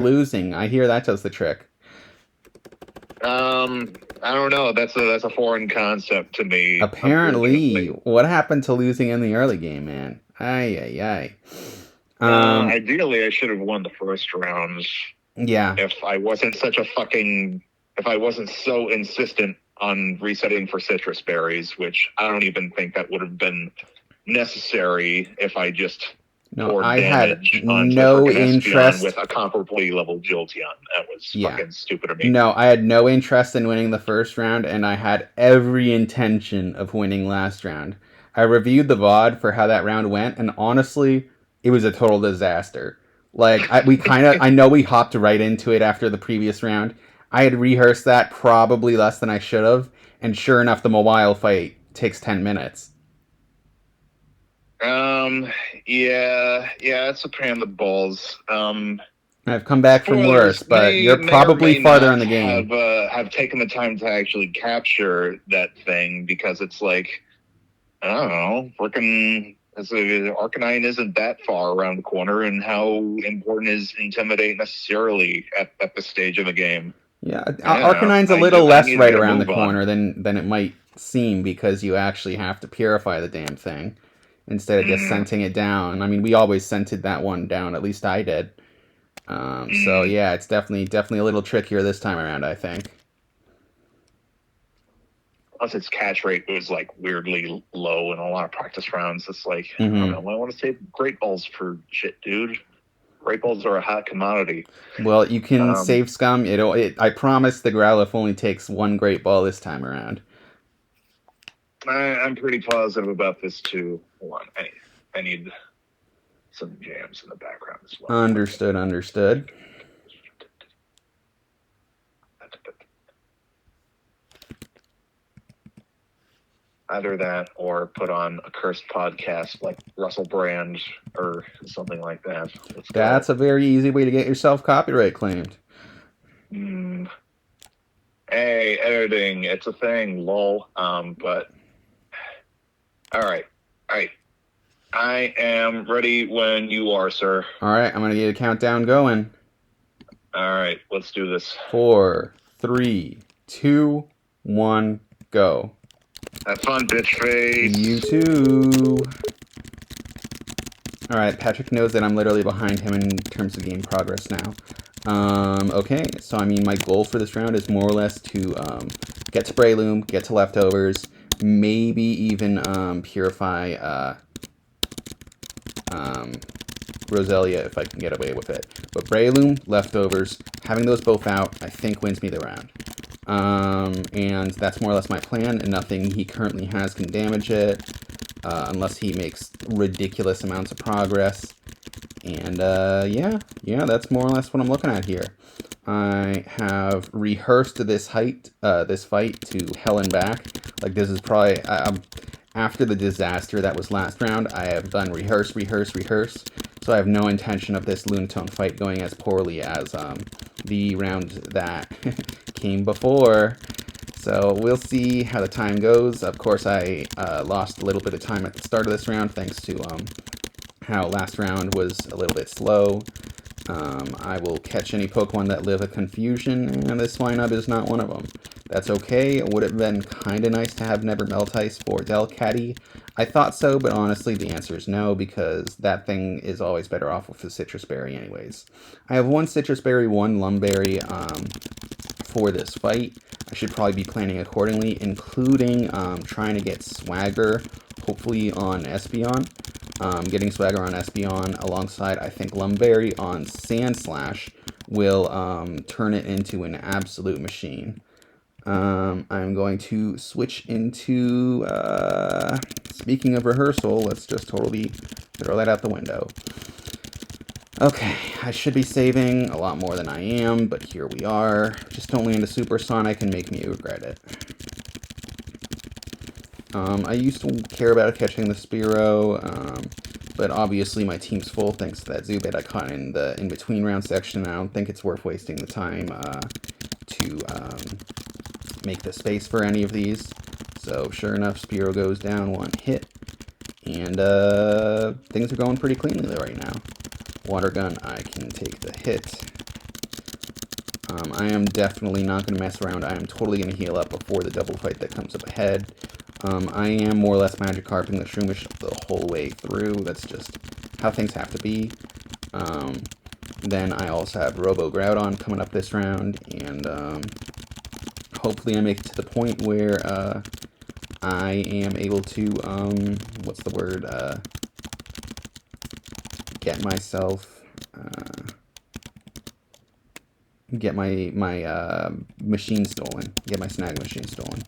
losing. I hear that does the trick. I don't know. That's a foreign concept to me. Apparently, what happened to losing in the early game, man? Ay. Ideally, I should have won the first round. Yeah. If I wasn't so insistent on resetting for citrus berries, which I don't even think that would have been necessary if I just no, I had no interest with a comparably leveled Jolteon. That was fucking stupid of me. No, I had no interest in winning the first round, and I had every intention of winning last round. I reviewed the VOD for how that round went, and honestly, it was a total disaster. Like, I know we hopped right into it after the previous round. I had rehearsed that probably less than I should have, and sure enough, the mobile fight takes 10 minutes. Yeah, it's a pain in the balls. I've come back from worse, but you're probably farther in the game. Have taken the time to actually capture that thing because it's like, I don't know, freaking Arcanine isn't that far around the corner, and how important is Intimidate necessarily at this stage of the game? Yeah, Arcanine's a little less right around the corner than it might seem, because you actually have to purify the damn thing instead of just scenting it down. I mean, we always scented that one down, at least I did. So yeah, it's definitely a little trickier this time around, I think. Plus, its catch rate was like weirdly low in a lot of practice rounds. It's like, I don't know, I want to save Great Balls for shit, dude. Great Balls are a hot commodity. Well, you can save Scum. I promise the Growlithe only takes one Great Ball this time around. I'm pretty positive about this too. Hold on, I need some jams in the background as well. Understood. Either that or put on a cursed podcast like Russell Brand or something like that. That's a very easy way to get yourself copyright claimed. Hey, editing, it's a thing, lol. But all right. I am ready when you are, sir. All right, I'm gonna get a countdown going. All right, let's do this. 4, 3, 2, 1, go. Have fun, bitch face. You too. All right, Patrick knows that I'm literally behind him in terms of game progress now. Okay, so I mean, my goal for this round is more or less to get to Breloom, get to leftovers, maybe even purify Roselia if I can get away with it. But Breloom, leftovers, having those both out, I think wins me the round. And that's more or less my plan, and nothing he currently has can damage it, unless he makes ridiculous amounts of progress. And yeah, that's more or less what I'm looking at here. I have rehearsed this fight to hell and back. Like, this is probably after the disaster that was last round. I have done rehearse. So I have no intention of this Lunatone fight going as poorly as the round that came before. So we'll see how the time goes. Of course, I lost a little bit of time at the start of this round thanks to how last round was a little bit slow. I will catch any Pokemon that live a confusion, and this lineup is not one of them. That's okay. It would have been kind of nice to have Never Melt Ice for Delcatty. I thought so, but honestly the answer is no, because that thing is always better off with the Citrus Berry anyways. I have one Citrus Berry, one Lum Berry for this fight. I should probably be planning accordingly, including trying to get Swagger, hopefully on Espeon. Getting Swagger on Espeon alongside, I think, Lum Berry on Sandslash will turn it into an absolute machine. I'm going to switch into, speaking of rehearsal, let's just totally throw that out the window. Okay, I should be saving a lot more than I am, but here we are. Just don't land a Supersonic and make me regret it. I used to care about catching the Spearow, but obviously my team's full thanks to that Zubat I caught in the in-between round section. I don't think it's worth wasting the time to make the space for any of these. So sure enough, Spearow goes down one hit, and things are going pretty cleanly right now. Water Gun, I can take the hit, I am definitely not going to mess around. I am totally going to heal up before the double fight that comes up ahead. I am more or less Magikarping the Shroomish the whole way through. That's just how things have to be. Then I also have Robo Groudon coming up this round, and hopefully I make it to the point where I am able to, what's the word, get myself, get my machine stolen, get my snag machine stolen.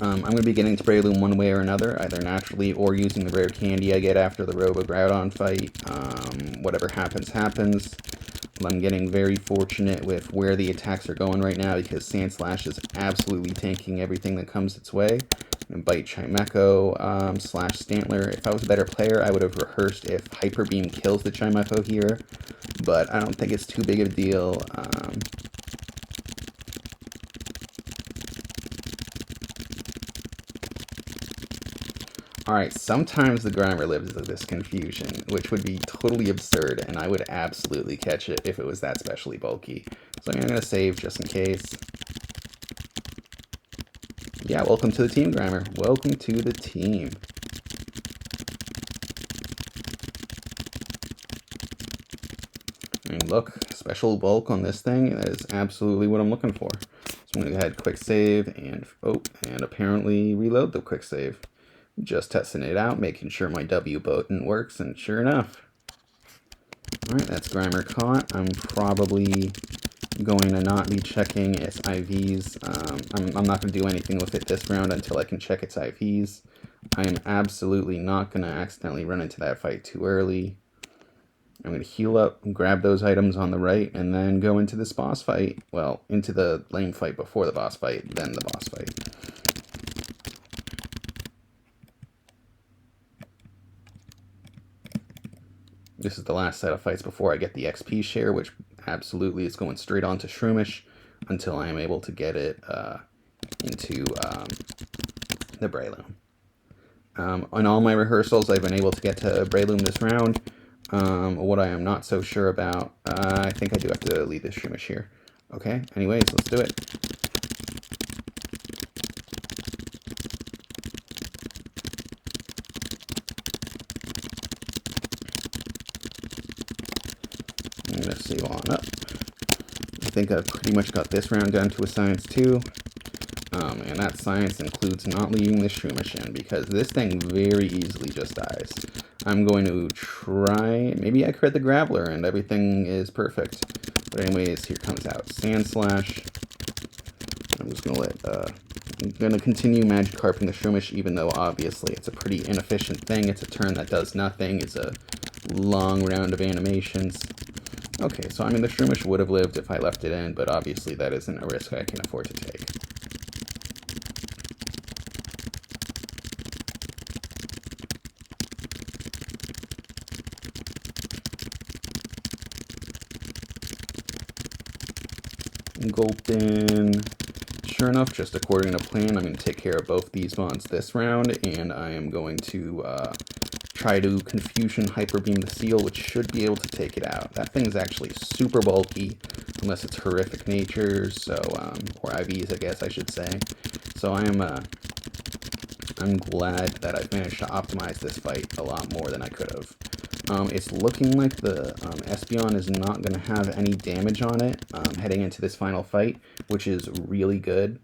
I'm going to be getting to Breloom one way or another, either naturally or using the rare candy I get after the Robo Groudon fight. Whatever happens, happens. I'm getting very fortunate with where the attacks are going right now because Sandslash is absolutely tanking everything that comes its way. And Bite Chimecho / Stantler. If I was a better player, I would have rehearsed if Hyper Beam kills the Chimecho here, but I don't think it's too big of a deal. Alright, sometimes the Grimer lives of this confusion, which would be totally absurd, and I would absolutely catch it if it was that specially bulky. So I'm going to save just in case. Yeah, welcome to the team, Grimer. Welcome to the team. I mean, look, special bulk on this thing, that is absolutely what I'm looking for. So I'm going to go ahead, quick save, and apparently reload the quick save. Just testing it out, making sure my W button works, and sure enough. Alright, that's Grimer caught. I'm probably going to not be checking its IVs. I'm not going to do anything with it this round until I can check its IVs. I am absolutely not going to accidentally run into that fight too early. I'm going to heal up, grab those items on the right, and then go into this boss fight. Well, into the lane fight before the boss fight, then the boss fight. This is the last set of fights before I get the XP share, which absolutely is going straight on to Shroomish until I am able to get it into the Breloom. On all my rehearsals, I've been able to get to Breloom this round. What I am not so sure about, I think I do have to leave this Shroomish here. Okay, anyways, let's do it. I'm going to save on up. I think I've pretty much got this round down to a science 2. And that science includes not leaving the Shroomish in, because this thing very easily just dies. I'm going to try, maybe I crit the Graveler and everything is perfect. But anyways, here comes out Sandslash. I'm just going to I'm going to continue Magikarping the Shroomish, even though obviously it's a pretty inefficient thing. It's a turn that does nothing. It's a long round of animations. Okay, so I mean the Shroomish would have lived if I left it in, but obviously that isn't a risk I can afford to take. Gulpin. Sure enough, just according to plan, I'm going to take care of both these mons this round, and I am going to try to Confusion Hyper Beam the Seal, which should be able to take it out. That thing's actually super bulky, unless it's horrific natures, so or IVs, I guess I should say. So I'm glad that I've managed to optimize this fight a lot more than I could have. It's looking like the Espeon is not going to have any damage on it heading into this final fight, which is really good.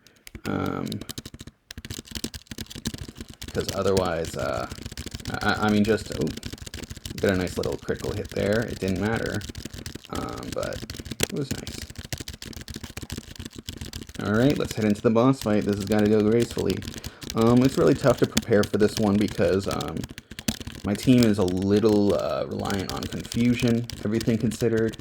Because otherwise, I mean, just got a nice little critical hit there. It didn't matter, but it was nice. Alright, let's head into the boss fight. This has got to go gracefully. It's really tough to prepare for this one because my team is a little reliant on confusion, everything considered.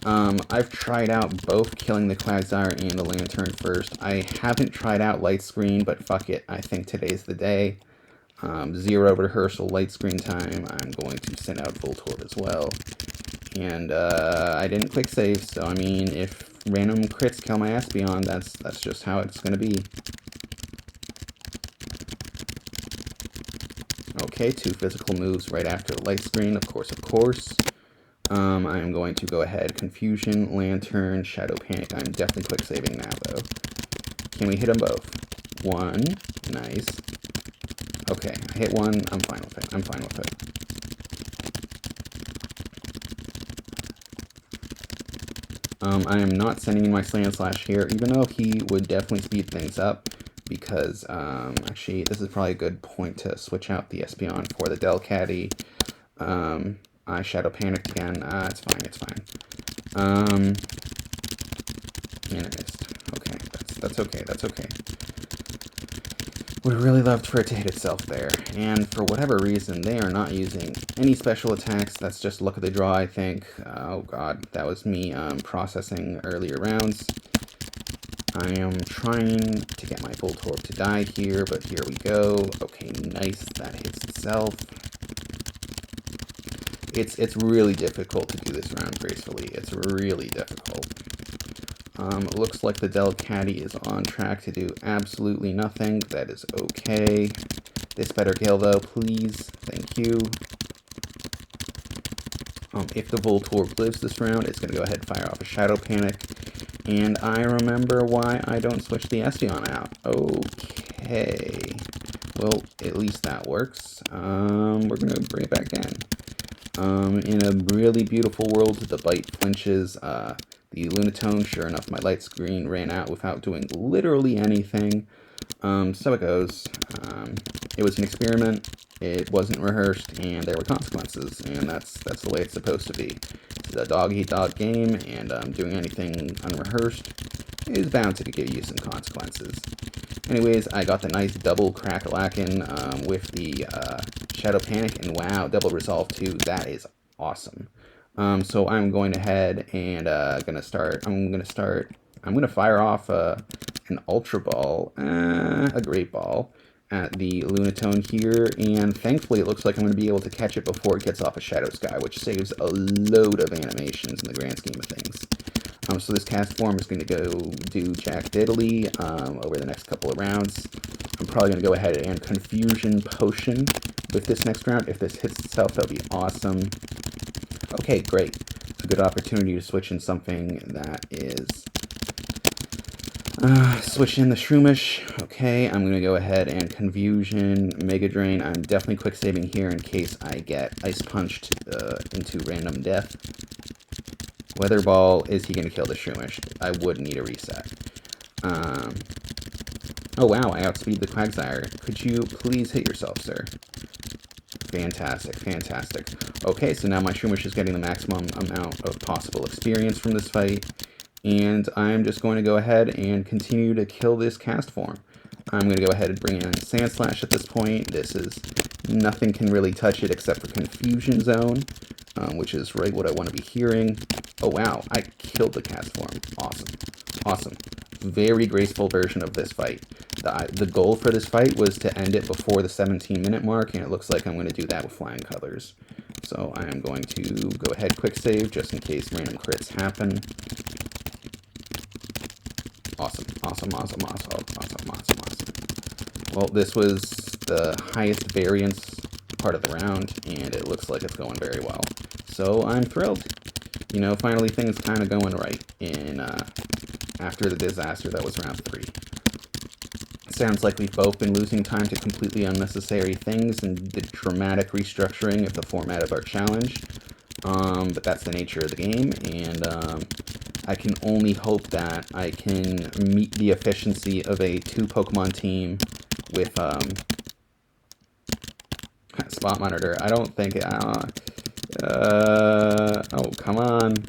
I've tried out both killing the Quagsire and the Lantern first. I haven't tried out Light Screen, but fuck it, I think today's the day. 0 rehearsal Light Screen time. I'm going to send out Voltorb as well. And I didn't quick save, so I mean, if random crits kill my Espeon, that's just how it's going to be. Okay, 2 physical moves right after the Light Screen, of course. I'm going to go ahead. Confusion, Lantern, Shadow Panic. I'm definitely quick saving now, though. Can we hit them both? One. Nice. Okay, I hit one. I'm fine with it. I'm fine with it. I am not sending in my Slant Slash here, even though he would definitely speed things up, because, actually, this is probably a good point to switch out the Espeon for the Delcatty. I Shadow Panicked again. It's fine, it's fine. And it missed. Okay, that's okay, that's okay. Would really loved for it to hit itself there, and for whatever reason, they are not using any special attacks. That's just luck of the draw, I think. Oh god, that was me processing earlier rounds. I am trying to get my Voltorb to die here, but here we go. Okay, nice, that hits itself. It's really difficult to do this round gracefully. It's really difficult. Looks like the Delcatty is on track to do absolutely nothing. That is okay. This better kill though, please. Thank you. If the Voltorb lives this round, it's going to go ahead and fire off a Shadow Panic. And I remember why I don't switch the Espeon out. Okay. Well, at least that works. We're going to bring it back in. In a really beautiful world, the bite flinches. The Lunatone, sure enough, my light screen ran out without doing literally anything. So it goes. It was an experiment. It wasn't rehearsed, and there were consequences, and that's the way it's supposed to be. It's a dog-eat-dog game, and doing anything unrehearsed is bound to give you some consequences. Anyways, I got the nice double Crackalacken with the Shadow Panic, and wow, double Resolve too. That is awesome. So I'm going ahead and I'm gonna fire off an Ultra Ball, a Great Ball, at the Lunatone here, and thankfully it looks like I'm going to be able to catch it before it gets off a Shadow Sky, which saves a load of animations in the grand scheme of things. So this cast form is going to go do Jack Diddley over the next couple of rounds. I'm probably going to go ahead and Confusion Potion with this next round. If this hits itself, that would be awesome. Okay, great. A good opportunity to switch in something that is... switch in the Shroomish. Okay, I'm going to go ahead and Confusion, Mega Drain. I'm definitely quick saving here in case I get Ice Punched into random death. Weather Ball, is he going to kill the Shroomish? I would need a reset. Oh wow, I outspeed the Quagsire. Could you please hit yourself, sir? Fantastic, fantastic. Okay, so now my Shroomish is getting the maximum amount of possible experience from this fight. And I'm just going to go ahead and continue to kill this cast form. I'm going to go ahead and bring in Sandslash at this point. This is... nothing can really touch it except for Confusion Zone, which is right what I want to be hearing. Oh wow, I killed the cast form. Awesome. Awesome. Very graceful version of this fight. The goal for this fight was to end it before the 17-minute mark, and it looks like I'm going to do that with Flying Colors. So I am going to go ahead quick save just in case random crits happen. Awesome, awesome, awesome, awesome, awesome, awesome, awesome. Well, this was the highest variance part of the round, and it looks like it's going very well. So I'm thrilled. You know, finally things kind of going right in after the disaster that was round 3. Sounds like we've both been losing time to completely unnecessary things and the dramatic restructuring of the format of our challenge. But that's the nature of the game, and I can only hope that I can meet the efficiency of a 2-Pokemon team with Spot Monitor. I don't think... oh, come on.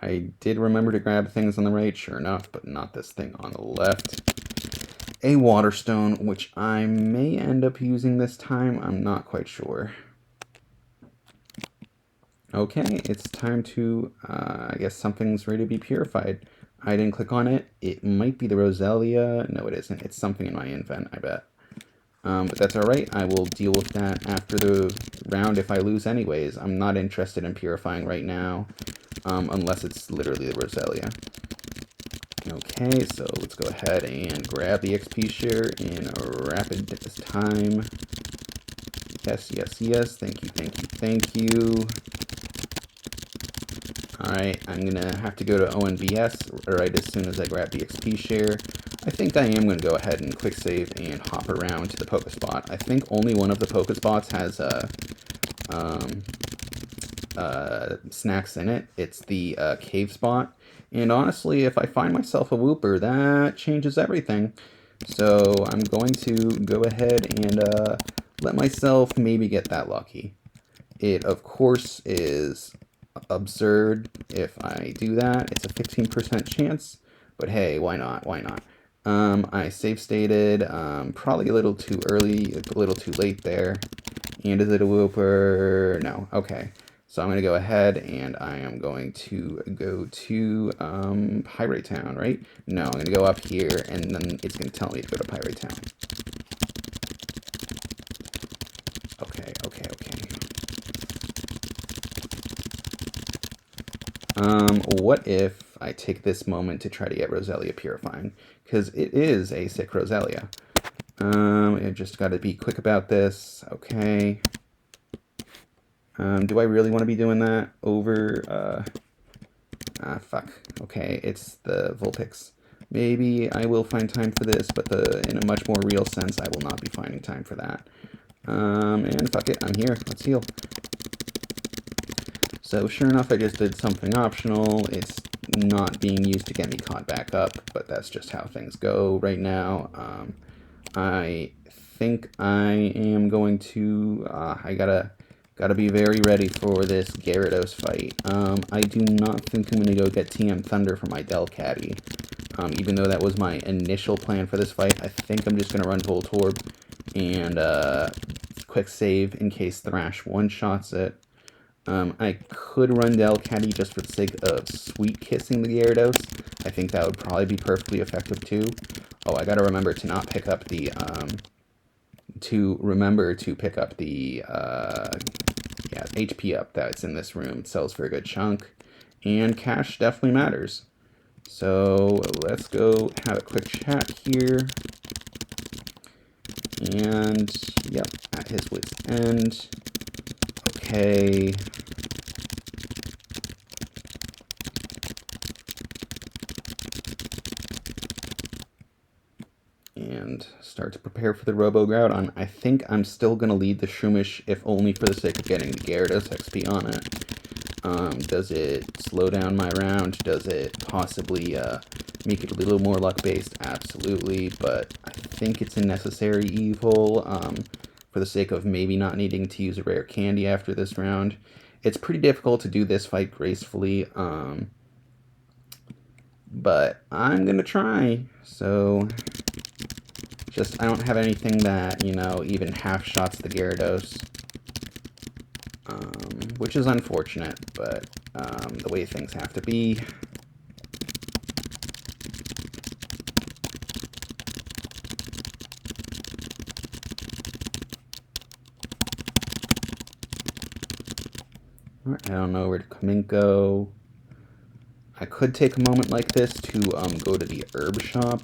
I did remember to grab things on the right, sure enough, but not this thing on the left. A Water Stone, which I may end up using this time. I'm not quite sure. Okay, it's time to, I guess something's ready to be purified. I didn't click on it. It might be the Roselia. No, it isn't. It's something in my invent, I bet. But that's alright. I will deal with that after the round if I lose anyways. I'm not interested in purifying right now, unless it's literally the Roselia. Okay, so let's go ahead and grab the XP share in a rapid time. Yes, yes, yes. Thank you, thank you, thank you. Alright, I'm gonna have to go to ONBS right as soon as I grab the XP share. I think I am gonna go ahead and quick save and hop around to the Pokespot. I think only one of the Pokespots has snacks in it. It's the cave spot. And honestly, if I find myself a Wooper, that changes everything. So I'm going to go ahead and let myself maybe get that lucky. It, of course, is absurd if I do that. It's a 15% chance, but hey, why not? Why not? I save stated, probably a little too early, a little too late there. And is it a Wooper? No. Okay. So I'm going to go ahead and I am going to go to Pirate Town, right? No, I'm going to go up here and then it's going to tell me to go to Pirate Town. Okay. What if I take this moment to try to get Roselia Purifying? Because it is a sick Roselia. I just got to be quick about this. Okay. Do I really want to be doing that over, fuck. Okay, it's the Vulpix. Maybe I will find time for this, but in a much more real sense, I will not be finding time for that. And fuck it, I'm here. Let's heal. So sure enough, I just did something optional. It's not being used to get me caught back up, but that's just how things go right now. I think I am going to, I gotta be very ready for this Gyarados fight. I do not think I'm gonna go get TM Thunder for my Delcatty. Even though that was my initial plan for this fight, I think I'm just gonna run Voltorb and quick save in case Thrash one-shots it. I could run Delcatty just for the sake of sweet kissing the Gyarados. I think that would probably be perfectly effective too. Oh, I gotta remember to not pick up the, HP up that's in this room. It sells for a good chunk. And cash definitely matters. So let's go have a quick chat here. And, yep, at his wit's end. Okay. And start to prepare for the Robo-Groudon. I think I'm still going to lead the Shroomish, if only for the sake of getting the Gyarados XP on it. Does it slow down my round? Does it possibly make it a little more luck-based? Absolutely, but I think it's a necessary evil for the sake of maybe not needing to use a rare candy after this round. It's pretty difficult to do this fight gracefully, but I'm going to try, so... Just, I don't have anything that, even half shots the Gyarados. Which is unfortunate, but the way things have to be. Alright, I don't know where to Kaminko. I could take a moment like this to go to the herb shop.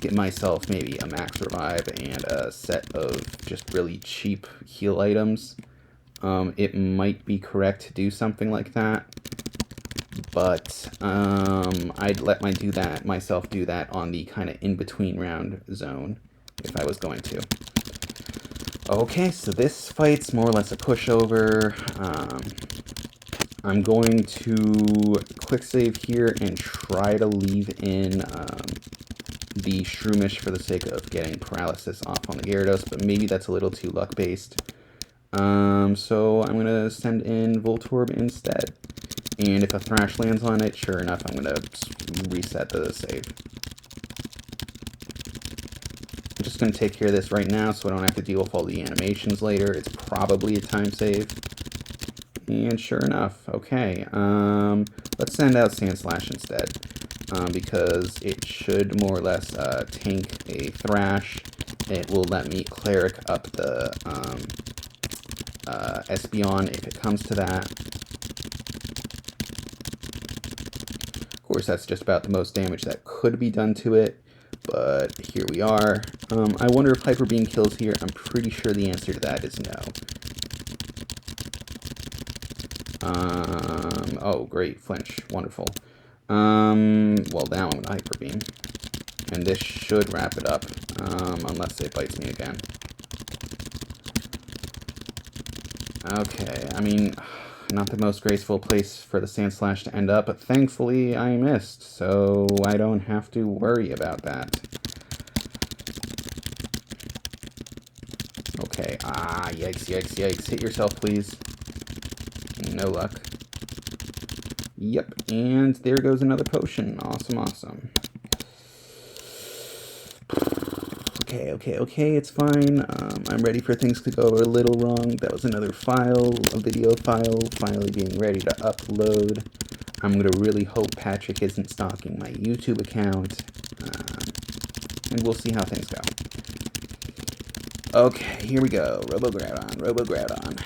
Get myself maybe a max revive and a set of just really cheap heal items. It might be correct to do something like that, but I'd let myself do that on the kind of in-between round zone if I was going to. Okay, so this fight's more or less a pushover. I'm going to quick save here and try to leave in the Shroomish for the sake of getting paralysis off on the Gyarados, but maybe that's a little too luck-based. So I'm going to send in Voltorb instead. And if a Thrash lands on it, sure enough, I'm going to reset the save. I'm just going to take care of this right now so I don't have to deal with all the animations later. It's probably a time save. And sure enough, okay. Let's send out Sandslash instead. Because it should more or less tank a Thrash. It will let me Cleric up the Espeon if it comes to that. Of course, that's just about the most damage that could be done to it, but here we are. I wonder if Hyper Beam kills here. I'm pretty sure the answer to that is no. beam. Oh, great. Flinch. Wonderful. Well, now I'm going to Hyper Beam. And this should wrap it up, unless it bites me again. Okay, I mean, not the most graceful place for the Sandslash to end up, but thankfully I missed, so I don't have to worry about that. Okay, yikes, yikes, yikes. Hit yourself, please. No luck. Yep, and there goes another potion. Awesome, awesome. Okay, it's fine. I'm ready for things to go a little wrong. That was another file, a video file, finally being ready to upload. I'm gonna really hope Patrick isn't stalking my YouTube account. And we'll see how things go. Okay, here we go. Robogroudon.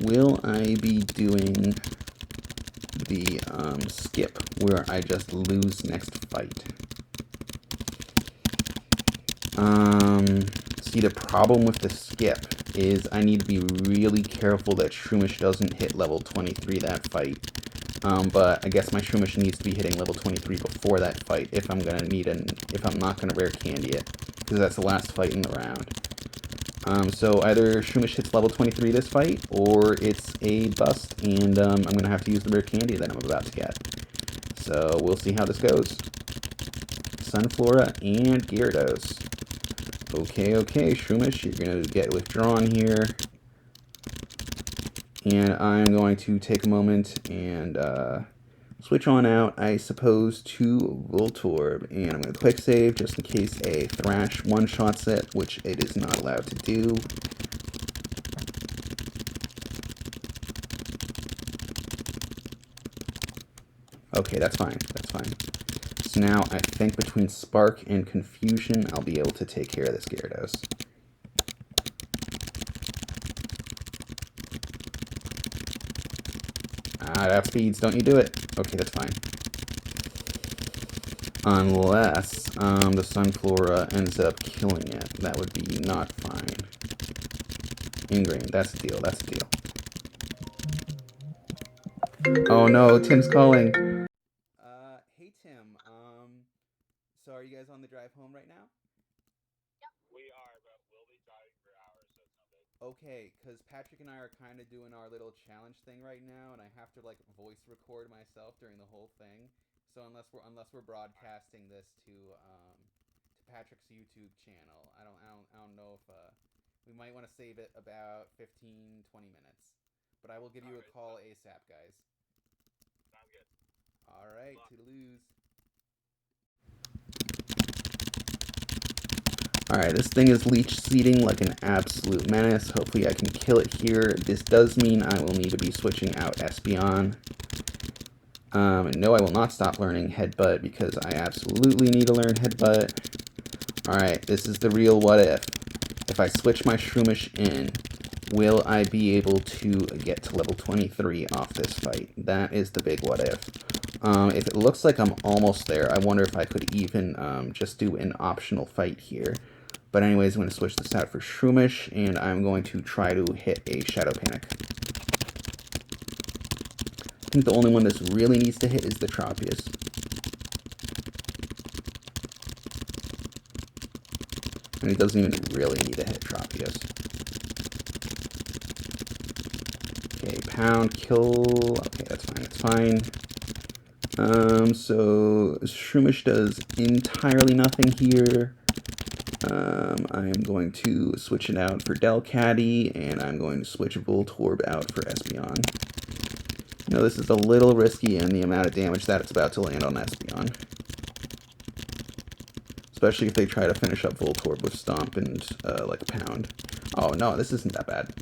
Will I be doing the skip where I just lose next fight? See, the problem with the skip is I need to be really careful that Shroomish doesn't hit level 23 that fight. But I guess my Shroomish needs to be hitting level 23 before that fight if I'm gonna need if I'm not gonna rare candy it, because that's the last fight in the round. So either Shroomish hits level 23 this fight, or it's a bust, and I'm gonna have to use the rare candy that I'm about to get. So we'll see how this goes. Sunflora and Gyarados. Okay, Shroomish, you're gonna get withdrawn here. And I'm going to take a moment and switch on out, I suppose, to Voltorb. And I'm going to quick save just in case a Thrash one-shots it, which it is not allowed to do. Okay, that's fine. So now I think between Spark and Confusion, I'll be able to take care of this Gyarados. That speeds, don't you do it. Okay, that's fine. Unless the Sunflora ends up killing it. That would be not fine. Ingrain, that's the deal. Oh no, Tim's calling. Hey Tim, so are you guys on the drive home right now? Yep. We are, but we'll be driving for hours, so it's no big. Okay, because Patrick and I are kind of doing our little challenge thing right now, and I have to like voice record myself during the whole thing. So unless we're broadcasting this to Patrick's YouTube channel, I don't know if we might want to save it about 15-20 minutes. But I will give you a call ASAP, guys. Sounds good. All right, toodaloos. Alright, this thing is leech seeding like an absolute menace. Hopefully I can kill it here. This does mean I will need to be switching out Espeon. And no, I will not stop learning Headbutt because I absolutely need to learn Headbutt. Alright, this is the real what if. If I switch my Shroomish in, will I be able to get to level 23 off this fight? That is the big what if. If it looks like I'm almost there, I wonder if I could even just do an optional fight here. But anyways, I'm going to switch this out for Shroomish, and I'm going to try to hit a Shadow Panic. I think the only one this really needs to hit is the Tropius. And it doesn't even really need to hit Tropius. Okay, Pound, kill. Okay, that's fine. So Shroomish does entirely nothing here. I am going to switch it out for Delcatty, and I'm going to switch Voltorb out for Espeon. You know, this is a little risky in the amount of damage that it's about to land on Espeon. Especially if they try to finish up Voltorb with Stomp and, like, Pound. Oh, no, this isn't that bad.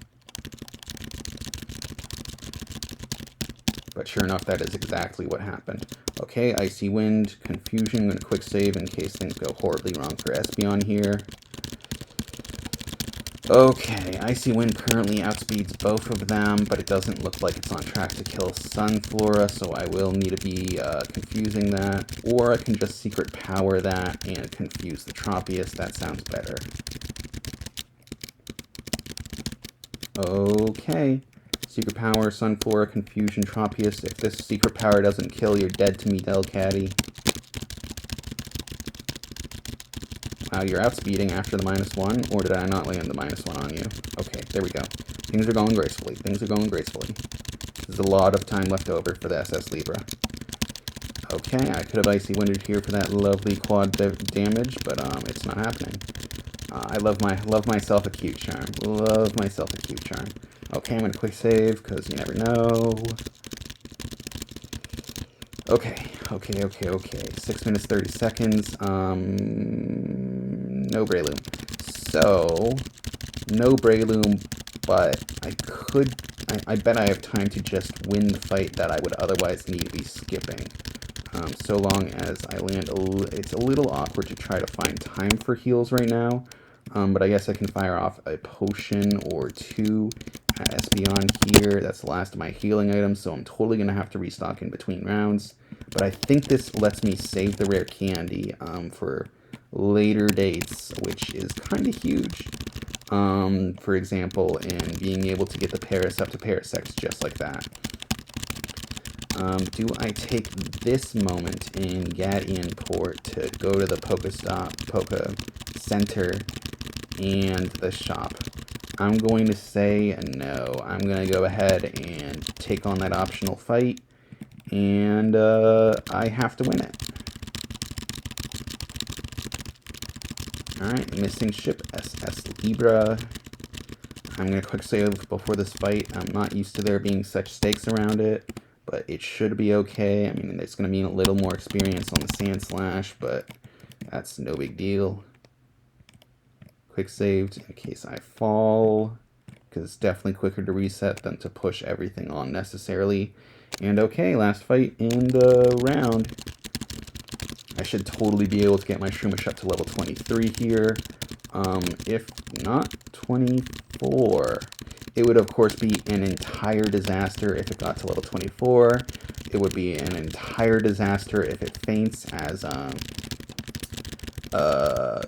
But sure enough, that is exactly what happened. Okay, Icy Wind, Confusion. I'm going to quick save in case things go horribly wrong for Espeon here. Okay, Icy Wind currently outspeeds both of them, but it doesn't look like it's on track to kill Sunflora, so I will need to be confusing that. Or I can just Secret Power that and confuse the Tropius. That sounds better. Okay. Secret Power, Sunflora, Confusion, Tropius. If this Secret Power doesn't kill, you're dead to me, Delcatty. Wow, you're outspeeding after the -1, or did I not land the -1 on you? Okay, there we go. Things are going gracefully. Things are going gracefully. There's a lot of time left over for the SS Libra. Okay, I could have Icy Winded here for that lovely quad damage, but it's not happening. I love myself a cute charm. Love myself a cute charm. Okay, I'm gonna quick save because you never know. Okay. 6 minutes 30 seconds. No Breloom. So no Breloom, but I bet I have time to just win the fight that I would otherwise need to be skipping. So long as I land it's a little awkward to try to find time for heals right now. But I guess I can fire off a potion or two at Espeon here. That's the last of my healing items, so I'm totally going to have to restock in between rounds. But I think this lets me save the rare candy for later dates, which is kind of huge. For example, in being able to get the Paris up to Parasect just like that. Do I take this moment in Gattian Port to go to the Poké Center and the shop? I'm going to say no. I'm going to go ahead and take on that optional fight, and I have to win it. Alright, missing ship, SS Libra. I'm going to quick save before this fight. I'm not used to there being such stakes around it, but it should be okay. I mean, it's going to mean a little more experience on the Sandslash, but that's no big deal. Quick saved in case I fall, because it's definitely quicker to reset than to push everything on necessarily. And okay, last fight in the round. I should totally be able to get my Shroomish up to level 23 here. If not 24. It would, of course, be an entire disaster if it got to level 24. It would be an entire disaster if it faints, as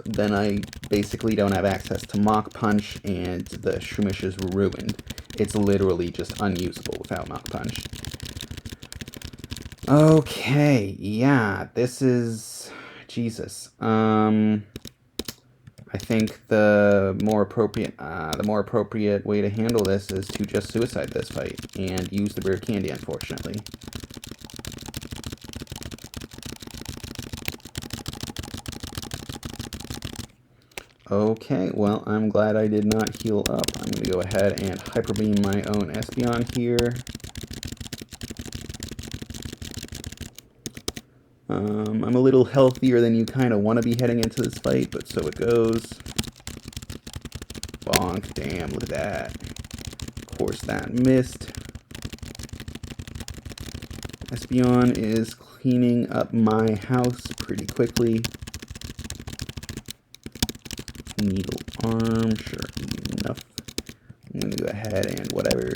then I basically don't have access to Mach Punch, and the Shroomish is ruined. It's literally just unusable without Mach Punch. Okay, yeah, this is... Jesus. I think the more appropriate way to handle this is to just suicide this fight and use the rare candy, unfortunately. Okay, well, I'm glad I did not heal up. I'm going to go ahead and Hyper Beam my own Espeon here. I'm a little healthier than you kind of want to be heading into this fight, but so it goes. Bonk, damn, look at that. Of course that missed. Espeon is cleaning up my house pretty quickly. Needle arm, sure, enough. I'm gonna go ahead and whatever.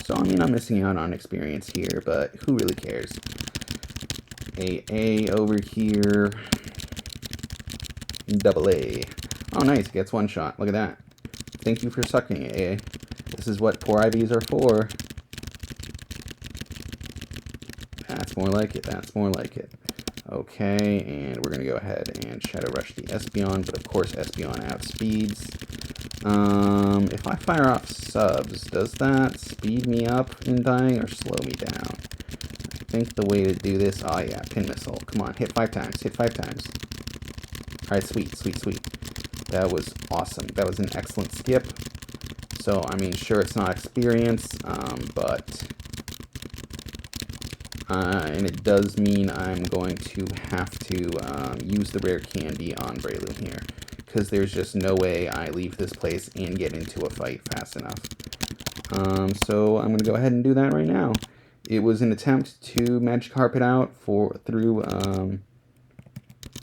So, I mean, I'm missing out on experience here, but who really cares? AA over here. Double A. Oh, nice, gets one shot. Look at that. Thank you for sucking, AA. This is what poor IVs are for. That's more like it, that's more like it. Okay, and we're going to go ahead and Shadow Rush the Espeon, but of course Espeon outspeeds. If I fire off subs, does that speed me up in dying or slow me down? I think the way to do this... Oh yeah, Pin Missile. Come on, hit 5 times, hit 5 times. Alright, sweet. That was awesome. That was an excellent skip. So, I mean, sure, it's not experience, but... and it does mean I'm going to have to use the rare candy on Breloom here, because there's just no way I leave this place and get into a fight fast enough. So I'm going to go ahead and do that right now. It was an attempt to Magikarp it out through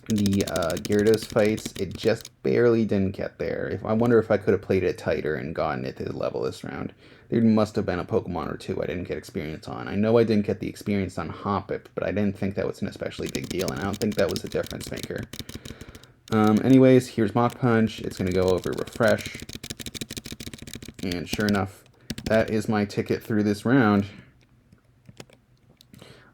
the Gyarados fights, it just barely didn't get there. I wonder if I could have played it tighter and gotten it to the level this round. There must have been a Pokemon or two I didn't get experience on. I know I didn't get the experience on Hoppip, but I didn't think that was an especially big deal, and I don't think that was a difference maker. Anyways, here's Mach Punch. It's going to go over Refresh. And sure enough, that is my ticket through this round.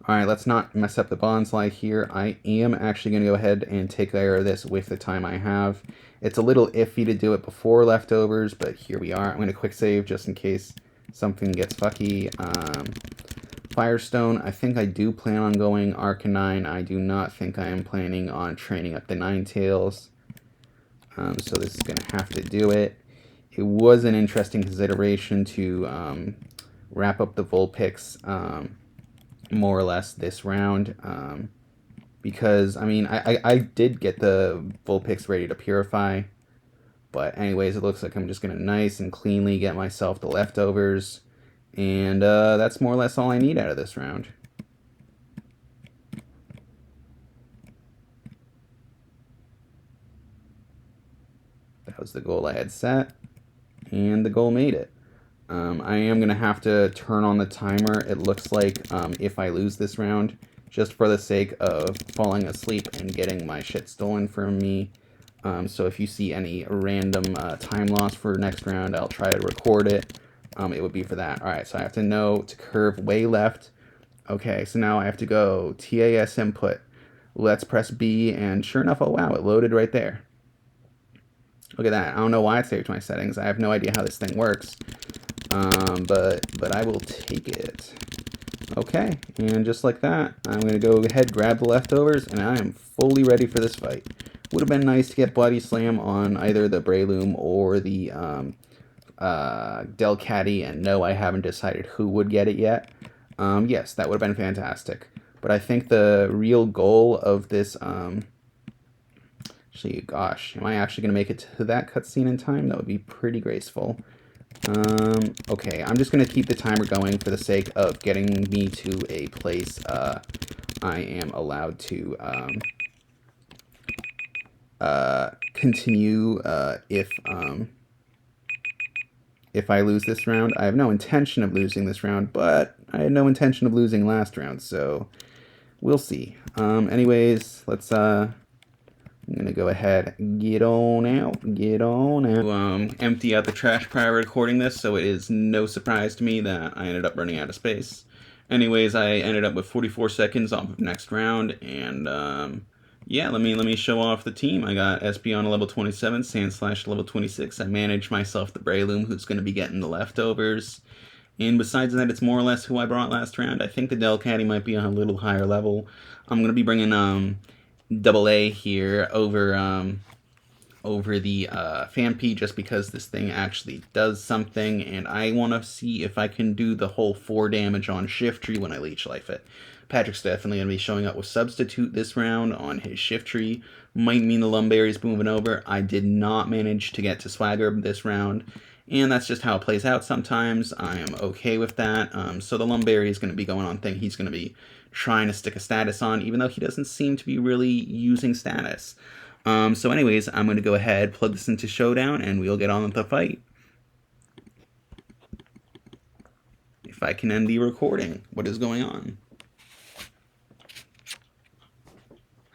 Alright, let's not mess up the bond slide here. I am actually going to go ahead and take care of this with the time I have. It's a little iffy to do it before leftovers, but here we are. I'm going to quick save just in case something gets fucky. Firestone, I think I do plan on going Arcanine. I do not think I am planning on training up the Ninetales. So this is going to have to do it. It was an interesting consideration to wrap up the Vulpix more or less this round, because I mean I did get the Vulpix ready to purify, but anyways, it looks like I'm just gonna nice and cleanly get myself the leftovers, and that's more or less all I need out of this round. That was the goal I had set, and the goal made it. I am going to have to turn on the timer. It looks like if I lose this round, just for the sake of falling asleep and getting my shit stolen from me. So if you see any random time loss for next round, I'll try to record it. It would be for that. Alright, so I have to know to curve way left. Okay, so now I have to go TAS input. Let's press B, and sure enough, oh wow, it loaded right there. Look at that. I don't know why it saved my settings. I have no idea how this thing works. But I will take it. Okay, and just like that, I'm going to go ahead, grab the leftovers, and I am fully ready for this fight. Would have been nice to get Body Slam on either the Breloom or the Delcatty, and no, I haven't decided who would get it yet. Yes, that would have been fantastic. But I think the real goal of this, actually, gosh, am I actually going to make it to that cutscene in time? That would be pretty graceful. Okay, I'm just going to keep the timer going for the sake of getting me to a place I am allowed to continue if I lose this round. I have no intention of losing this round, but I had no intention of losing last round, so we'll see. Anyways, let's I'm gonna go ahead, get on out. Empty out the trash prior to recording this, so it is no surprise to me that I ended up running out of space. Anyways, I ended up with 44 seconds off of next round, and yeah, let me show off the team. I got Espeon level 27, Sandslash level 26. I managed myself the Breloom, who's gonna be getting the leftovers. And besides that, it's more or less who I brought last round. I think the Delcatty might be on a little higher level. I'm gonna be bringing Double A here over the Phanpy, just because this thing actually does something, and I want to see if I can do the whole 4 damage on Shiftry when I Leech Life it. Patrick's definitely going to be showing up with Substitute this round on his Shiftry. Might mean the Lumberry's moving over. I did not manage to get to Swagger this round, and that's just how it plays out sometimes. I am okay with that. So the Lumberry is going to be going on thing. He's going to be trying to stick a status on, even though he doesn't seem to be really using status. So anyways, I'm going to go ahead, plug this into Showdown, and we'll get on with the fight. If I can end the recording, what is going on?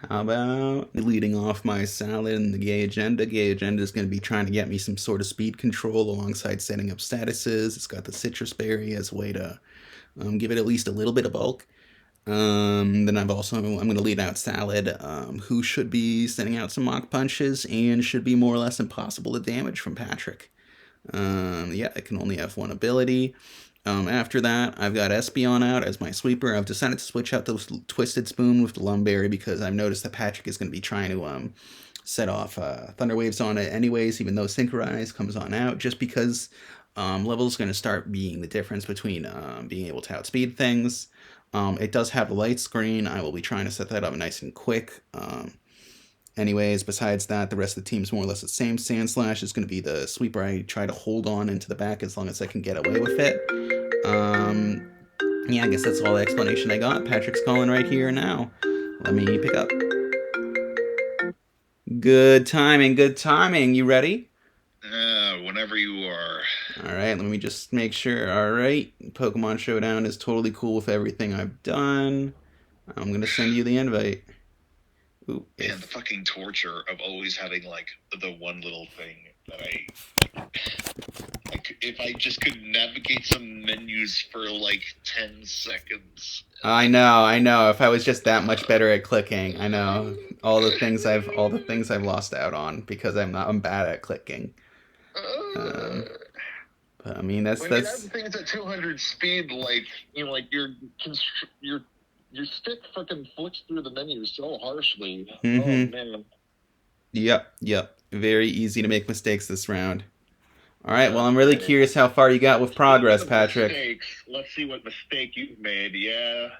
How about leading off my Salad and the Gay Agenda? Gay Agenda is going to be trying to get me some sort of speed control alongside setting up statuses. It's got the Citrus Berry as a way to give it at least a little bit of bulk. Then I'm going to lead out Salad, who should be sending out some Mach Punches and should be more or less impossible to damage from Patrick. Yeah, it can only have one ability. After that, I've got Espeon out as my sweeper. I've decided to switch out the Twisted Spoon with the Lumberry because I've noticed that Patrick is going to be trying to set off Thunder Waves on it anyways, even though Synchronize comes on out, just because level is going to start being the difference between being able to outspeed things. It does have a light screen. I will be trying to set that up nice and quick. Anyways, besides that, the rest of the team's more or less the same. Sandslash is going to be the sweeper I try to hold on into the back as long as I can get away with it. Yeah, I guess that's all the explanation I got. Patrick's calling right here now. Let me pick up. Good timing, good timing. You ready? Whenever you are. All right, let me just make sure. All right, Pokemon Showdown is totally cool with everything I've done. I'm gonna send you the invite. Ooh, Man, the fucking torture of always having like the one little thing that like if I just could navigate some menus for like 10 seconds. I know. If I was just that much better at clicking, I know all the things I've lost out on because I'm bad at clicking. But I mean that's Everything's at 200 speed. Like like your stick fucking flicks through the menu so harshly. Mhm. Oh man. Yep. Very easy to make mistakes this round. All right, well, I'm really curious how far you got with progress, Patrick. Mistakes. Let's see what mistake you've made. Yeah.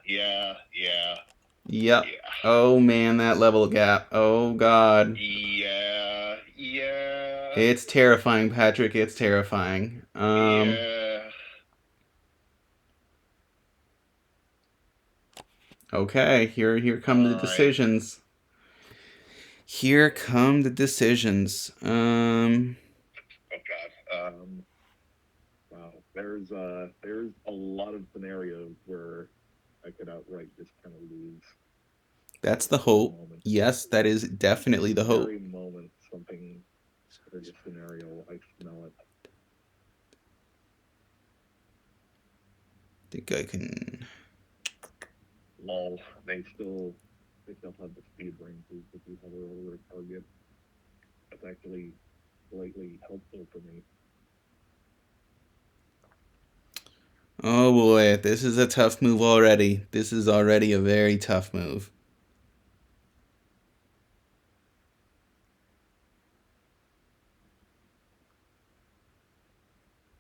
Yep. Oh man, that level gap. Oh god. Yeah. It's terrifying, Patrick. It's terrifying. Yeah. Okay, here come the decisions. Here come the decisions. Oh god. Wow. There's a lot of scenarios where I could outright just kind of lose. That's the hope. Yes, that is definitely the hope. Every moment, something or a scenario, I smell it. I think I can. Lol. They still have the speed ranges if you hover over a target. That's actually slightly helpful for me. Oh boy, this is a tough move already. This is already a very tough move.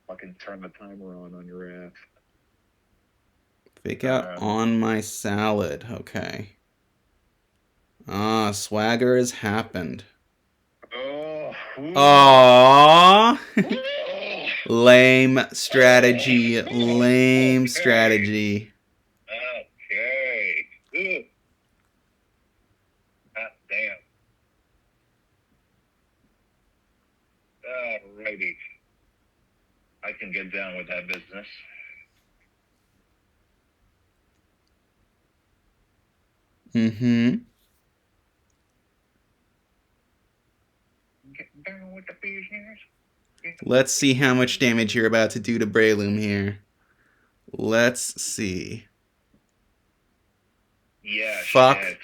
Fucking turn the timer on your ass. Fake out on my salad. Okay. Ah, swagger has happened. Aww. Lame strategy. Lame strategy. Okay. God damn. Alrighty. I can get down with that business. Mm-hmm. Get down with the business. Let's see how much damage you're about to do to Breloom here. Let's see. Yeah. Fuck shit.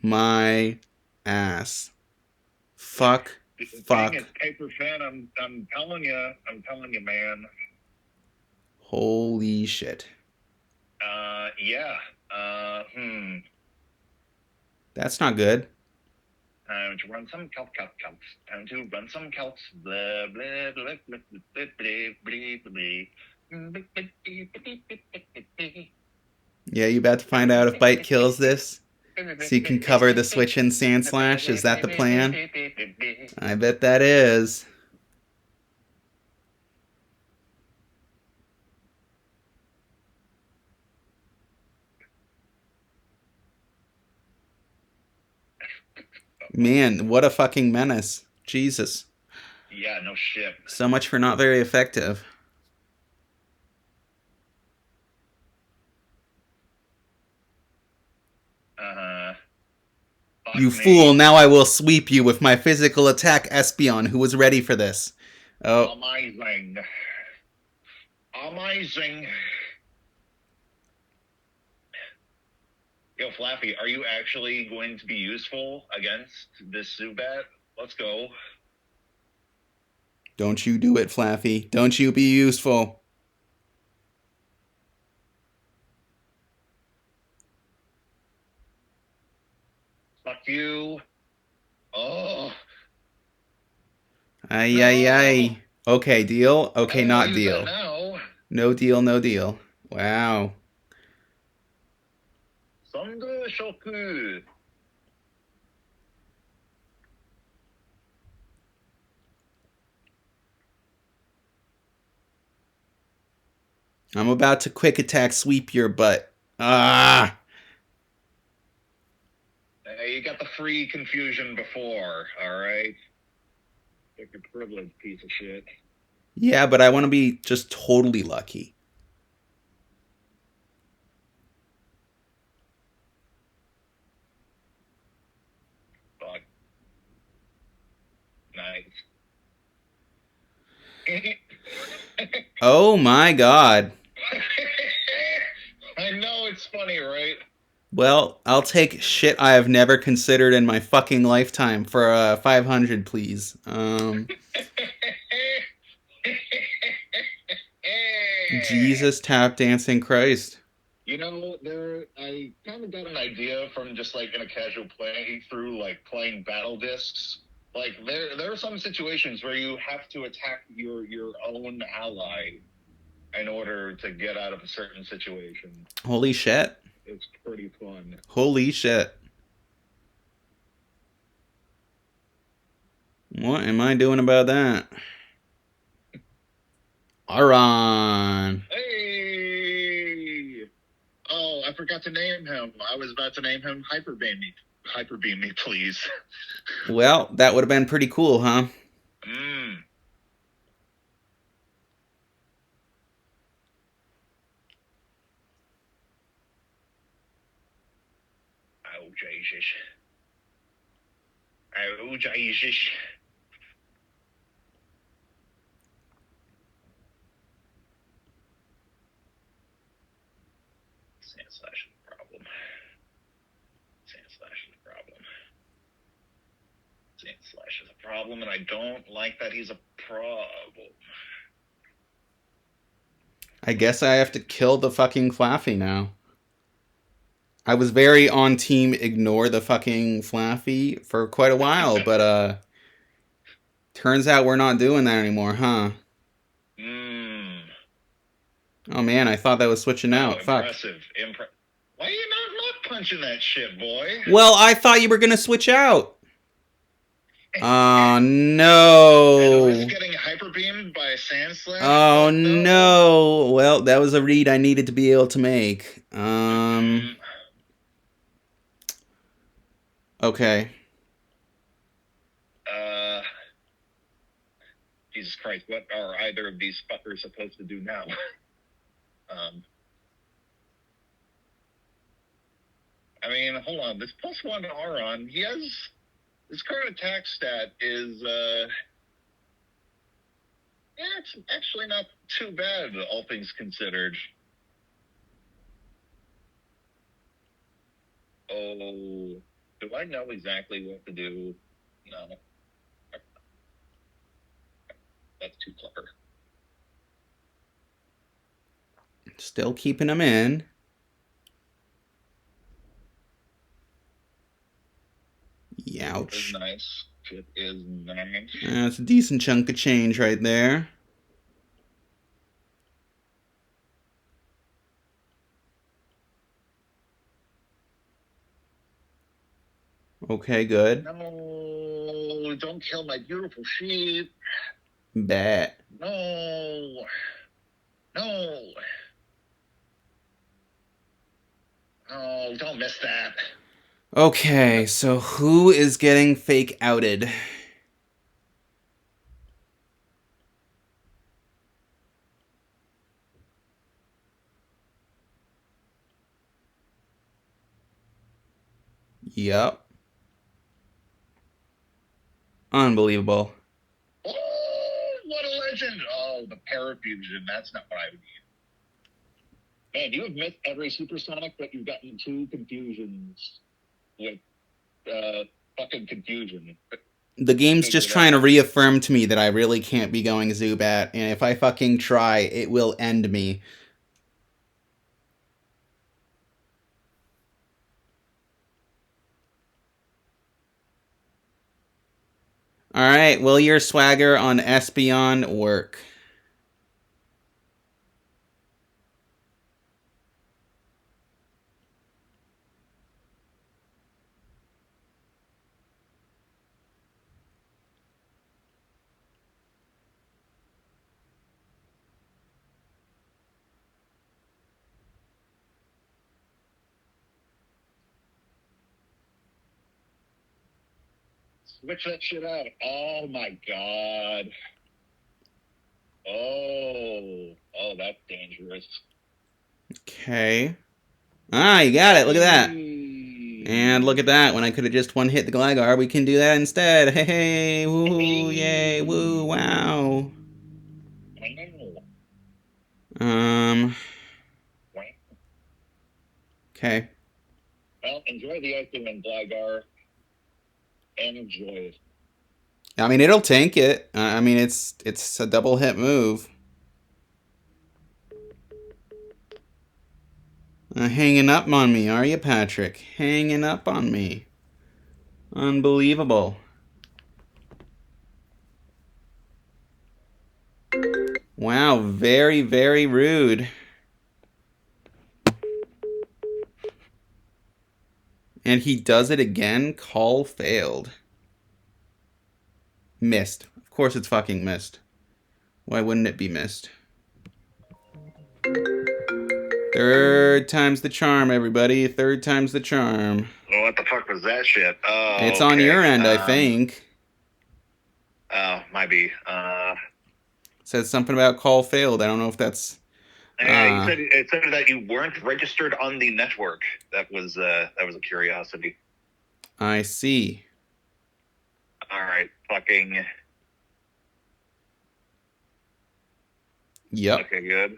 my ass. Fuck. Dang it, Paper Fan, I'm telling you, man. Holy shit. Yeah. That's not good. Time to run some calcs. Time to run some calcs. Blah blah blah blah blah blah blah blah. Yeah, you about to find out if Bite kills this? So you can cover the switch in Sandslash? Is that the plan? I bet that is. Man, what a fucking menace. Jesus. Yeah, no shit. So much for not very effective. You fool, now I will sweep you with my physical attack Espeon, who was ready for this. Oh. Amazing. Yo, Flappy, are you actually going to be useful against this Zubat? Let's go. Don't you do it, Flaffy. Don't you be useful. Fuck you. Oh. Ay. Okay, deal? Okay, not deal. No deal, no deal. Wow. Thunder Shoku. I'm about to quick attack sweep your butt. Ah! you got the free confusion before, all right? Like your privileged piece of shit. Yeah, but I want to be just totally lucky. Fuck. Nice. Oh my god. I know it's funny, right? Well, I'll take shit I have never considered in my fucking lifetime for 500, please. Jesus tap dancing Christ. You know, I kind of got an idea from just like in a casual play through like playing battle discs. Like there are some situations where you have to attack your own ally in order to get out of a certain situation. Holy shit. It's pretty fun. Holy shit. What am I doing about that? Aron. Hey! Oh, I forgot to name him. I was about to name him Hyperbeam Me. Hyperbeam Me, please. Well, that would have been pretty cool, huh? Mmm. Oh, Jesus. Oh, Jesus. Sand slash is a problem. Sand slash is a problem. Sand slash is a problem, and I don't like that he's a problem. I guess I have to kill the fucking Flaffy now. I was very on team ignore the fucking Flaffy for quite a while, but turns out we're not doing that anymore, huh? Oh man, I thought that was switching out. Fuck. Impressive. Why are you not punching that shit, boy? Well, I thought you were gonna switch out. Oh no. And getting hyperbeamed by a sand slash? Oh no. Well, that was a read I needed to be able to make. Okay. Jesus Christ, what are either of these fuckers supposed to do now? I mean, hold on. This +1 Aron, he has his current attack stat is yeah, it's actually not too bad, all things considered. Oh, do I know exactly what to do? No. That's too clever. Still keeping him in. Youch. Nice. It is nice. That's a decent chunk of change right there. Okay, good. No, don't kill my beautiful sheep. Bet. No. No. Oh, don't miss that. Okay, so who is getting fake outed? Yep. Unbelievable. Oh, what a legend. Oh, the parafusion. That's not what I would need. Man, you have missed every supersonic, but you've gotten 2 confusions with fucking confusion. The game's just trying to reaffirm to me that I really can't be going Zubat, and if I fucking try, it will end me. Alright, will your swagger on Espeon work? Switch that shit out. Oh my god. Oh, that's dangerous. Okay. Ah, you got it. Look at that. And look at that. When I could have just one hit the Gligar, we can do that instead. Hey, hey, woo, yay, woo, wow. Um. Okay. Well, enjoy the icing and Gligar. Enjoy it. I mean, it'll tank it. I mean, it's a double hit move. Hanging up on me, are you, Patrick? Hanging up on me. Unbelievable. Wow, very, very rude. And he does it again? Call failed. Missed. Of course it's fucking missed. Why wouldn't it be missed? Third time's the charm, everybody. Third time's the charm. Well, what the fuck was that shit? Oh, It's on your end, I think. Oh, might be. Says something about call failed. I don't know if that's... it said that you weren't registered on the network. That was a curiosity. I see. All right, fucking. Yep. Okay, good.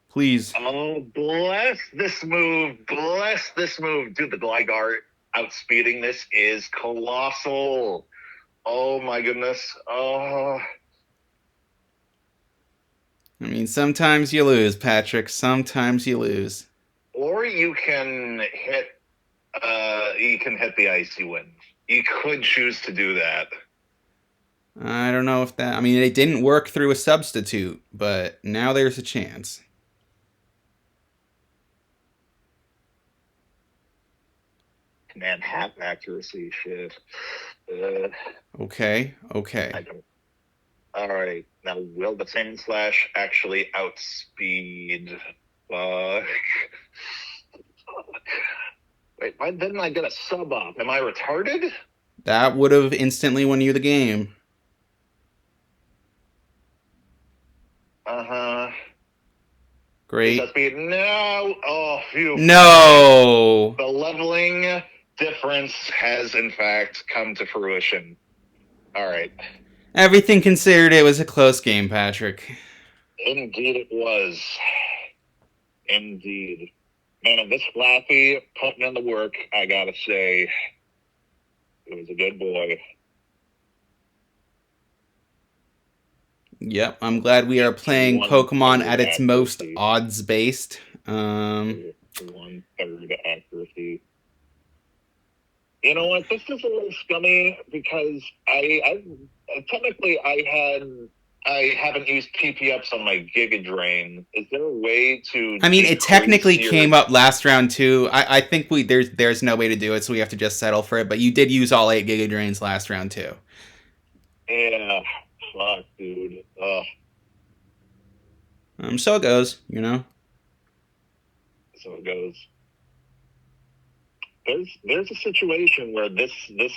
Please. Oh, bless this move. Bless this move. Dude, the Gligar outspeeding this is colossal. Oh, my goodness. Oh. I mean, sometimes you lose, Patrick. Sometimes you lose. Or you can hit the icy wind. You could choose to do that. I don't know if that... I mean, it didn't work through a substitute, but now there's a chance. Man, half accuracy shit. Okay. I don't. All right. Now, will the Sand Slash actually outspeed? Fuck. Wait, why didn't I get a sub up? Am I retarded? That would have instantly won you the game. Uh-huh. Great. Speed? No. Oh, phew. No. The leveling difference has, in fact, come to fruition. All right. Everything considered, it was a close game, Patrick. Indeed it was. Indeed. Man, this Flappy putting in the work, I gotta say. It was a good boy. Yep, I'm glad we are playing Pokemon at its most odds-based. 1/3 accuracy. You know what? This is a little scummy because I technically I haven't used TP-ups on my Giga Drain. Is there a way to? I mean, it technically came up last round too. I think there's no way to do it, so we have to just settle for it. But you did use all 8 Giga Drains last round too. Yeah, fuck, dude. So it goes, you know. So it goes. There's a situation where this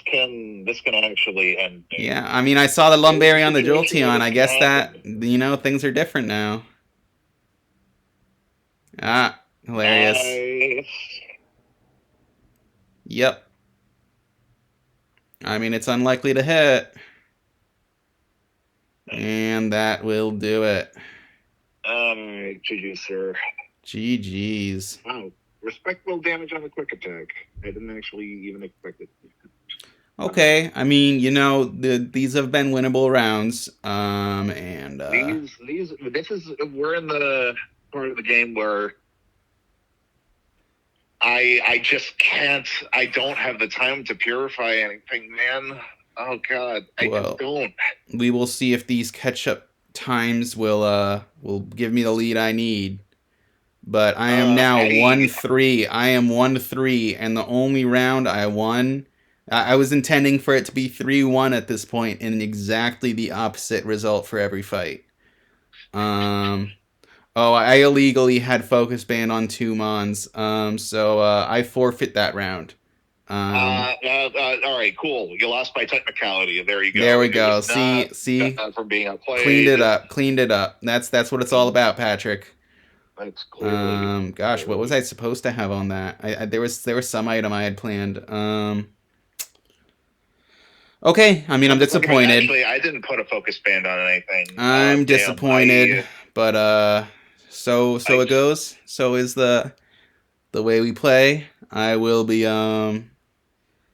can actually end. Yeah, I mean, I saw the Lumberry on the Jolteon. I guess that, you know, things are different now. Ah, hilarious. Nice. Yep. I mean, it's unlikely to hit. And that will do it. GG, sir. GG's. Wow. Respectable damage on the quick attack. I didn't actually even expect it. Okay, I mean, you know, these have been winnable rounds. And we're in the part of the game where I just can't. I don't have the time to purify anything, man. Oh God, I just don't. We will see if these catch-up times will give me the lead I need. But I am now 1-3. I am 1-3, and the only round I won, I was intending for it to be 3-1 at this point, and exactly the opposite result for every fight. I illegally had Focus Band on 2 Mons, so I forfeit that round. All right, cool. You lost by technicality. There you go. There we It go. was not See, from being outplayed. cleaned it up. That's what it's all about, Patrick. That's clearly. Gosh, what was I supposed to have on that? There was some item I had planned. Okay, I mean I'm disappointed. Actually, I didn't put a focus band on anything. I'm disappointed, but so it goes. So is the way we play. I will be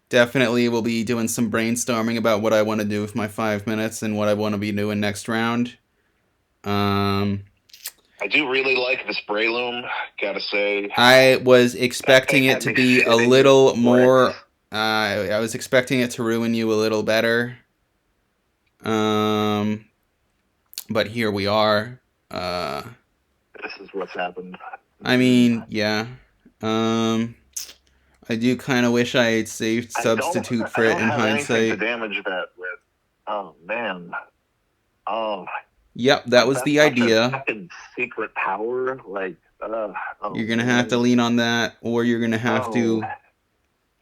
definitely will be doing some brainstorming about what I want to do with my 5 minutes and what I want to be doing next round. I do really like this Breloom, gotta say. I was expecting it to be a little more. I was expecting it to ruin you a little better. But here we are. This is what's happened. I mean, yeah. I do kind of wish I had saved substitute for it in hindsight. To damage that with. Oh man. Oh. Yep, that was the idea. Fucking secret power, like. You're gonna have to lean on that, or you're gonna have to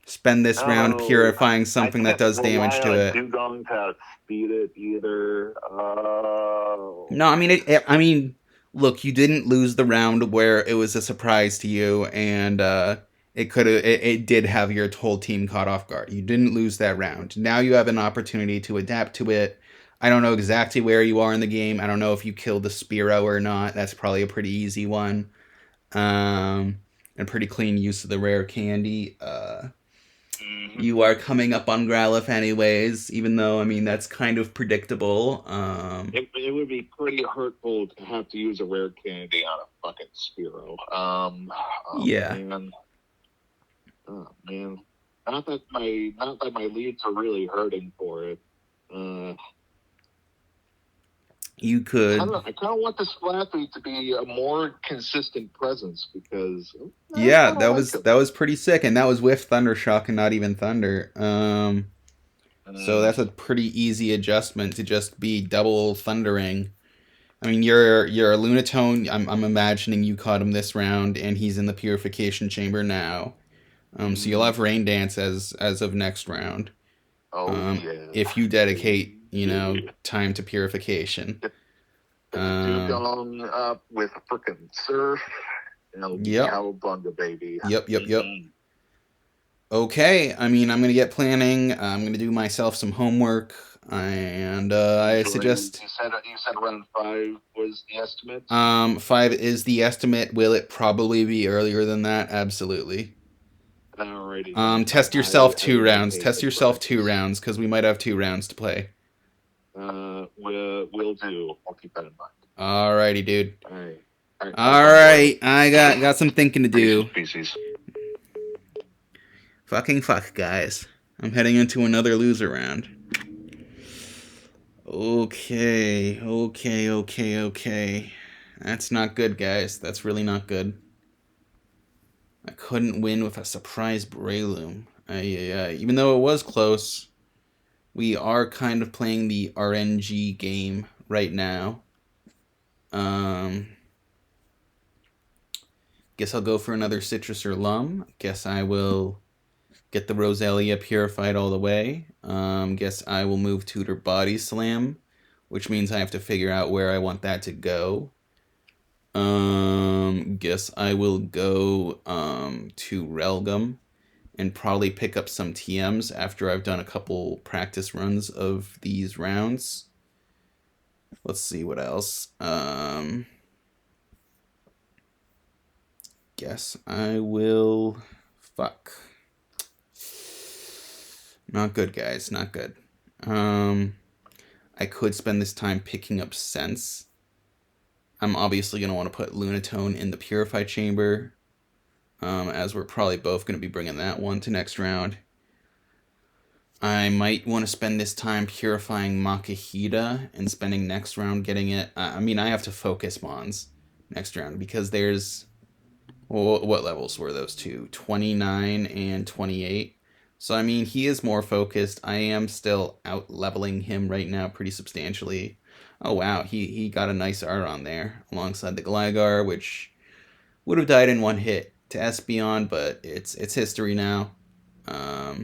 spend this round purifying something that does damage to it. Dugong to speed it either. No, I mean, look, you didn't lose the round where it was a surprise to you, and it did have your whole team caught off guard. You didn't lose that round. Now you have an opportunity to adapt to it. I don't know exactly where you are in the game. I don't know if you killed the Spearow or not. That's probably a pretty easy one. And pretty clean use of the rare candy. You are coming up on Growlithe anyways, even though, I mean, that's kind of predictable. It would be pretty hurtful to have to use a rare candy on a fucking Spearow. Yeah. Man. Oh, man. Not that my leads are really hurting for it. You could. I kind of want this Flappy to be a more consistent presence because. Yeah, that was pretty sick, and that was with Thundershock and not even Thunder. So that's a pretty easy adjustment to just be double thundering. I mean, your Lunatone. I'm imagining you caught him this round, and he's in the purification chamber now. So you'll have Rain Dance as of next round. Yeah. If you dedicate, time to purification. Dugong up with a frickin' Surf. Yep. Cowabunga, baby. Yep. Okay, I mean, I'm gonna get planning. I'm gonna do myself some homework, and I suggest. You said round 5 was the estimate. 5 is the estimate. Will it probably be earlier than that? Absolutely. Alrighty. Test yourself 2 rounds. Test yourself 2 rounds, because we might have 2 rounds to play. Will do. I'll keep that in mind. Alrighty, dude. Alright. I got some thinking to do. Species. Fucking fuck, guys. I'm heading into another loser round. Okay. That's not good, guys. That's really not good. I couldn't win with a surprise Breloom. Even though it was close, we are kind of playing the RNG game right now. Guess I'll go for another Citrus or Lum. Guess I will get the Roselia purified all the way. Guess I will move Tutor Body Slam, which means I have to figure out where I want that to go. Guess I will go to Relgum and probably pick up some TMs after I've done a couple practice runs of these rounds. Let's see what else. Guess I will... Fuck. Not good, guys. Not good. I could spend this time picking up Sense. I'm obviously going to want to put Lunatone in the Purify Chamber, as we're probably both going to be bringing that one to next round. I might want to spend this time purifying Makihita and spending next round getting it. I mean, I have to focus Mons next round because there's... Well, what levels were those two? 29 and 28. So, I mean, he is more focused. I am still out-leveling him right now pretty substantially. Oh, wow, he got a nice art on there alongside the Gligar, which would have died in one hit to Espeon, but it's history now. So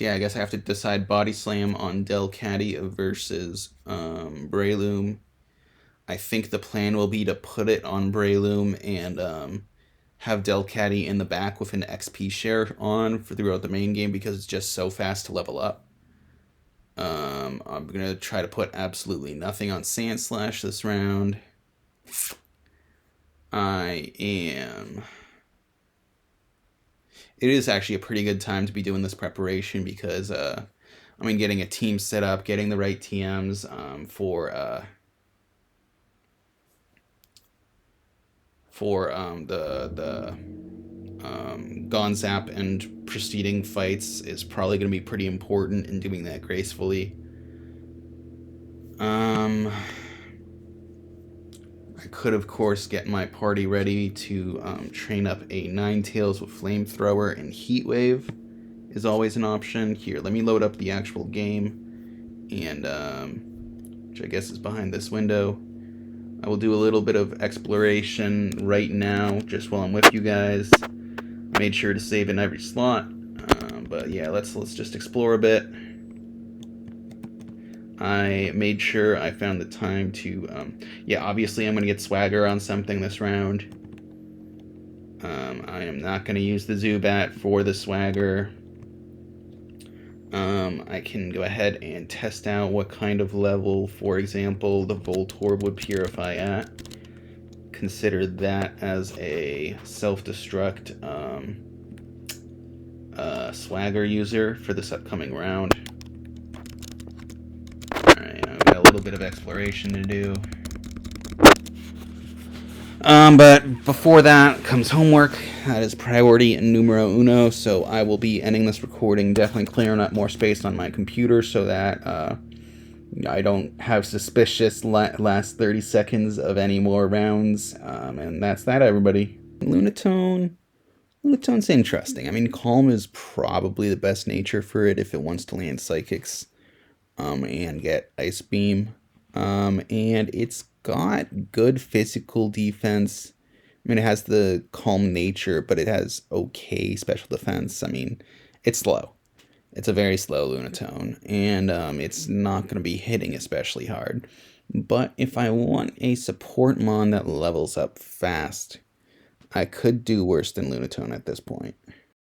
yeah, I guess I have to decide Body Slam on Delcatty versus Breloom. I think the plan will be to put it on Breloom and have Delcatty in the back with an XP share on for throughout the main game because it's just so fast to level up. I'm gonna try to put absolutely nothing on Sandslash this round. It is actually a pretty good time to be doing this preparation because getting a team set up, getting the right TMs for the Gonzap and preceding fights is probably going to be pretty important in doing that gracefully. I could, of course, get my party ready to train up a Ninetales with Flamethrower and Heatwave is always an option. Here, let me load up the actual game, and which I guess is behind this window. I will do a little bit of exploration right now, just while I'm with you guys. Made sure to save in every slot, but yeah, let's just explore a bit. I made sure I found the time to, obviously I'm going to get Swagger on something this round. I am not going to use the Zubat for the Swagger. I can go ahead and test out what kind of level, for example, the Voltorb would purify at. Consider that as a self-destruct Swagger user for this upcoming round. Alright, I've got a little bit of exploration to do. But before that comes homework. That is priority numero uno, so I will be ending this recording, definitely clearing up more space on my computer so that I don't have suspicious last 30 seconds of any more rounds. And that's that, everybody. Lunatone's interesting. I mean, Calm is probably the best nature for it if it wants to land Psychics and get Ice Beam. And it's got good physical defense. I mean, it has the Calm nature, but it has okay special defense. I mean, it's slow. It's a very slow Lunatone, and it's not going to be hitting especially hard. But if I want a support mon that levels up fast, I could do worse than Lunatone at this point.